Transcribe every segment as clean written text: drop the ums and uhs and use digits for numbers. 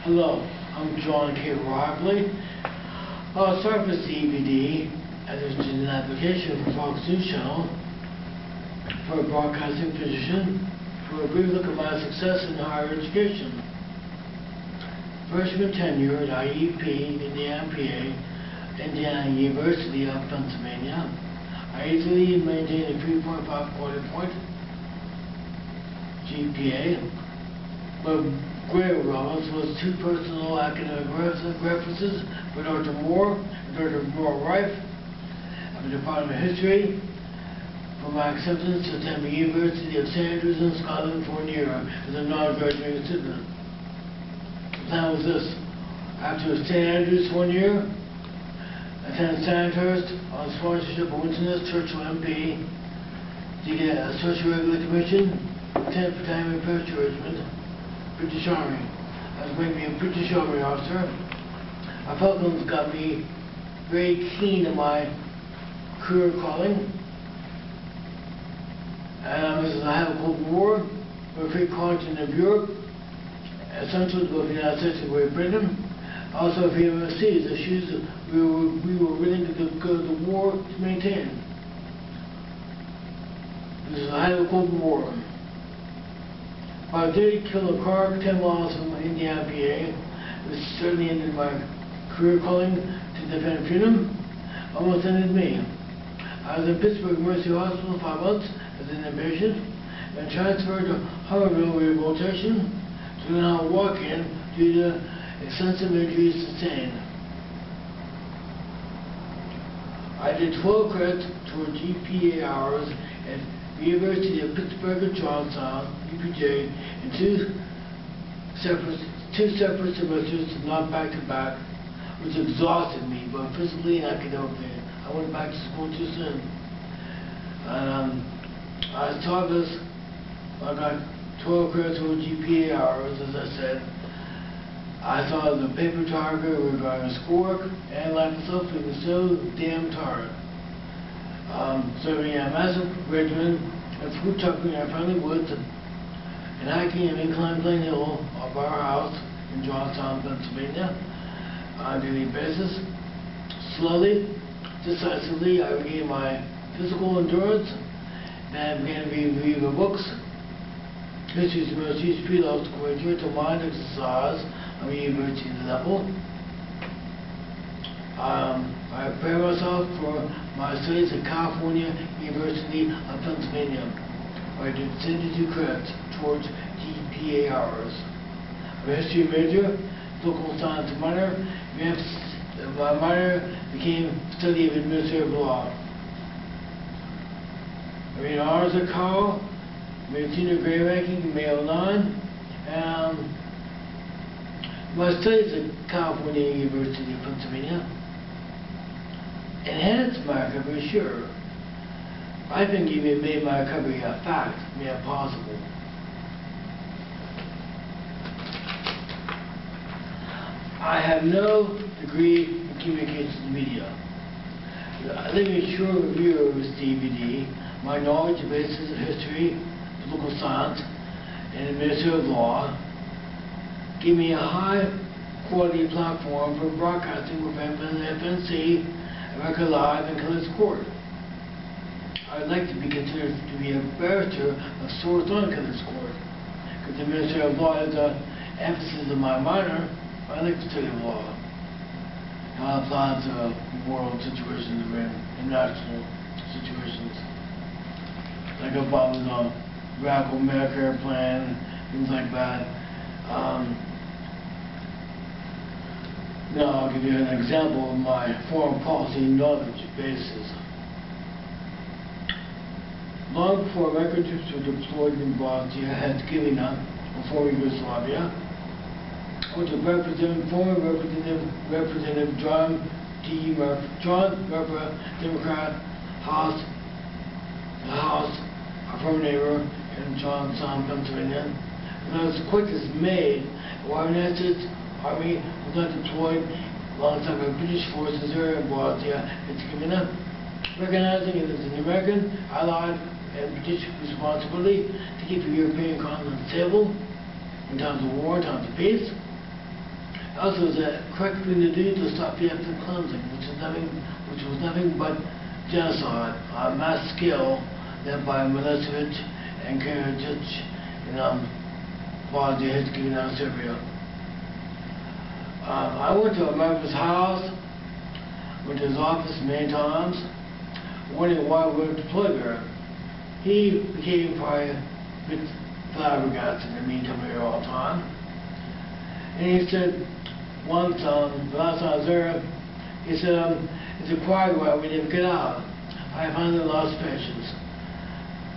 Hello, I'm John K. Robley. I'll start with DVD, and there's an application for Fox News Channel for a broadcasting position for a brief look at my success in higher education. Freshman tenure at IEP, Indiana, PA, Indiana University of Pennsylvania. I easily maintained a 3.5 quality point GPA. But great relevance was two personal academic references for Dr. Moore and Dr. Moore-Rife of the Department of History for my acceptance to attend the University of St. Andrews in Scotland for a year as a non-graduating student. The plan was this: after St. Andrews for 1 year, attend Sandhurst on sponsorship of Winston Churchill MP to get a social regular commission, 10th Battalion Infantry Regiment, British Army. I was going to be a British Army officer. My Falcons got me very keen on my career calling. And as I have a Cold War, we're a free continent of Europe, essential to both the United States and Great Britain. Also, for overseas issues, we were willing to go to the war to maintain. This is the height of the Cold War. I did kill a car 10 miles from Indiana, PA, which certainly ended my career calling to defend freedom. Almost ended me. I was in Pittsburgh Mercy Hospital 5 months as an inpatient and transferred to Harvardville Rehabilitation to now walk in due to extensive injuries sustained. I did 12 credits toward GPA hours at the University of Pittsburgh and Johnstown, UPJ, in two separate semesters, not back to back, which exhausted me, both physically and academically. I went back to school too soon. And I taught this. I got 12 credits toward GPA hours, as I said. I saw the paper target regarding schoolwork and like myself being so damn tired. Serving a massive regiment of food trucking in our friendly woods and hiking an inclined plane hill of our house in Johnstown, Pennsylvania on a daily basis. Slowly, decisively, I regained my physical endurance and I began to read the books. History is the most used pre-law school to mind exercise on the university level. I prepared myself for my studies at California University of Pennsylvania, where I did 72 credits towards GPA hours. I'm a history major, political science minor. My minor became study of administrative law. I made honors at Cal, made senior grade ranking in May 09, and my studies at California University of Pennsylvania enhanced my recovery, sure. I think even made my recovery a fact, made it possible. I have no degree in communications media. Let me assure a review of this DVD. My knowledge of basis of history, political science, and administrative law give me a high quality platform for broadcasting with FNC, America Live, and Killers Court. I'd like to be considered to be a barrister of sorts on Killers Court, because administrative law is an emphasis of my minor. I like to study law, how it applies to world situations and national situations. Like Obama's radical Medicare plan, things like that. Now I'll give you an example of my foreign policy knowledge basis. Long before American troops were deployed in Bosnia and Herzegovina, before Yugoslavia, I went to former Representative John Murphy, Democrat, House, our former neighbor in Johnstown, Pennsylvania. And I was quite dismayed why the United States Army was not deployed alongside the British forces there in Bosnia and Herzegovina, recognizing it as an American, Allied, and British responsibility to keep the European continent stable in times of war, in times of peace. Also, the correct thing to do to stop the ethnic cleansing, which was nothing but genocide on mass scale led by Milosevic and Karadzic in Bosnia Herzegovina and Serbia. I went to America's house, went to his office many times, wondering why we were deployed there. He became probably a bit flabbergasted at me coming here all the time. And he said, once, the last time I was there, he said, it's a quiet why we didn't get out. I finally lost patience.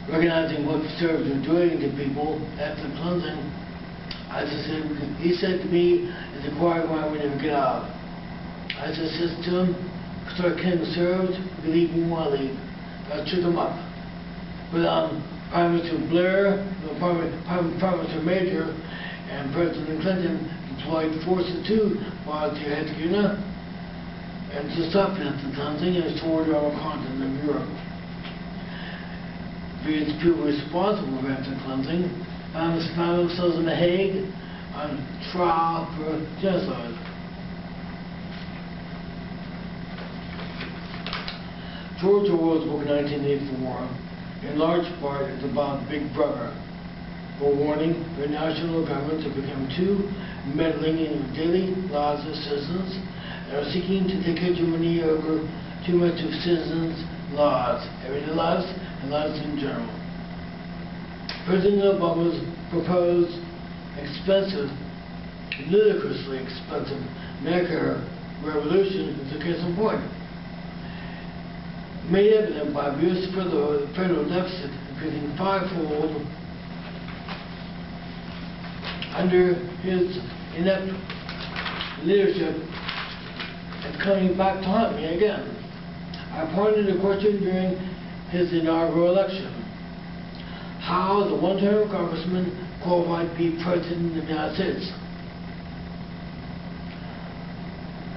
Recognizing what Serbs were doing to people after cleansing, he said to me, it's a quiet why we didn't get out. I just said to him, start killing the Serbs, believe me, want to leave. I took him up. But Prime Minister Blair, Prime Minister Major, and President Clinton deployed forces to Bosnia Herzegovina and to stop the cleansing and restore the continent of Europe. Various people responsible for ethnic cleansing found themselves in The Hague on trial for genocide. George Orwell's book 1984, in large part, is about Big Brother, for warning for national governments to become too meddling in the daily lives of citizens and are seeking to take hegemony over too much of citizens' lives, everyday lives, and lives in general. President Obama's proposed expensive, ludicrously expensive Medicare revolution is a case in point. Made evident by abuse for the federal deficit increasing fivefold under his inept leadership and coming back to haunt me again. I pointed a question during his inaugural election. How is a one-term congressman qualified to be president of the United States?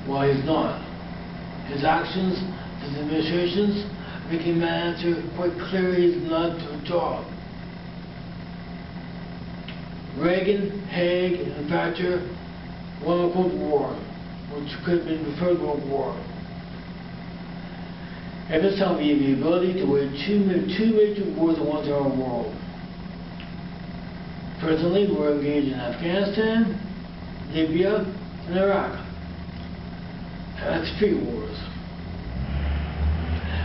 Well, he's not. His actions, his administrations, making my answer quite clear he's not to a job. Reagan, Haig, and Thatcher won a Cold War, which could have been the Third World War. At this time, we have the ability to wage two major wars at once in our world. Presently, we're engaged in Afghanistan, Libya, and Iraq. And that's 3 wars.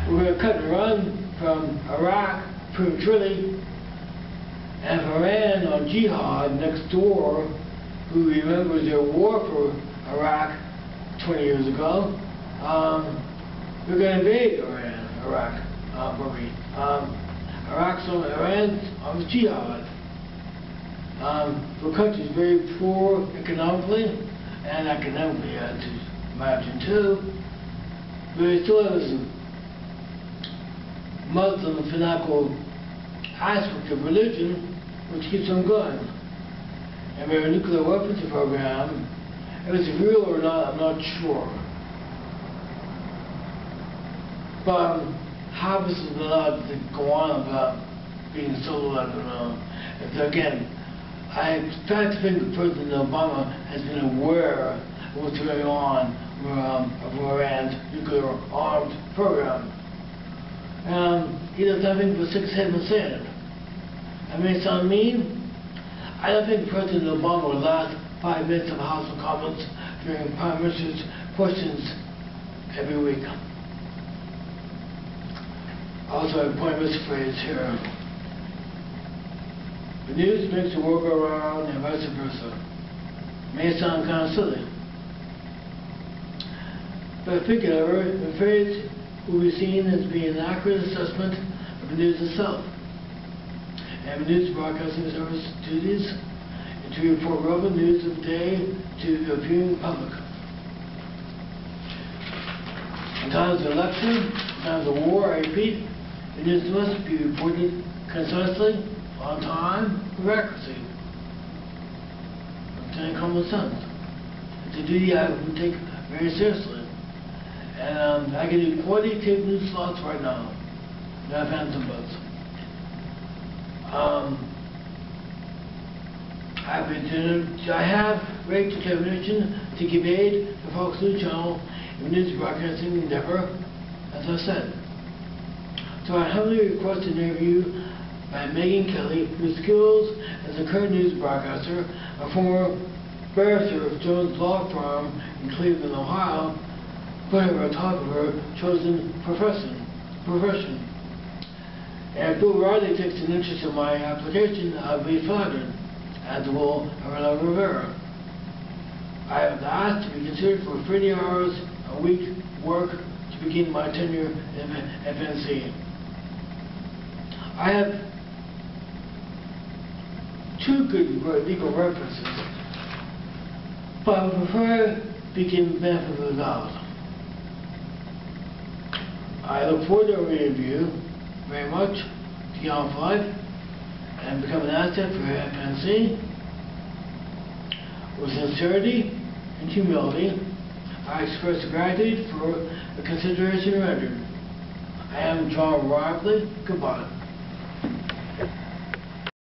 We're going to cut and run from Iraq prematurely, and if Iran on jihad next door, who remembers their war for Iraq 20 years ago, we're going to invade Iran's on jihad. The country's very poor economically, and academically, to imagine too, but it still has a Muslim fanatical aspect of religion which keeps them going. And their nuclear weapons program, if it's real or not, I'm not sure. But how this is allowed to go on about being so, I don't know. And again, I try to think that President Obama has been aware of what's going on of Iran's nuclear arms program. He does nothing but stick his head in the sand. I may sound mean. I don't think President Obama would last 5 minutes of House of Commons during Prime Minister's questions every week. Also, I point this phrase here. The news makes the world go around and vice versa. May sound kind of silly. But I think, however, the phrase will be seen as being an accurate assessment of the news itself. And the news broadcasting service duties and to report relevant news of the day to the viewing public. In times of election, in times of war, I repeat, the news must be reported concisely, on time, with accuracy. Lieutenant Common Sense. It's a duty I would take very seriously. And I can do qualitative news slots right now. Not phantom buzz. I have great determination to give aid to Fox News Channel in news broadcasting endeavor, as I said. So I humbly request an interview by Megan Kelly, whose skills as a current news broadcaster, a former barrister of Jones Law Firm in Cleveland, Ohio, put her on top of her chosen profession. And if Bill Riley takes an interest in my application, I'll be flattered, as will Arella Rivera. I have asked to be considered for 30 hours a week work to begin my tenure in FNC. I have two good legal references, but I would prefer to begin benefit of the doubt. I look forward to our interview very much to get on for life and become an asset for FNC. With sincerity and humility, I express gratitude for the consideration rendered. I am John Riley. Goodbye.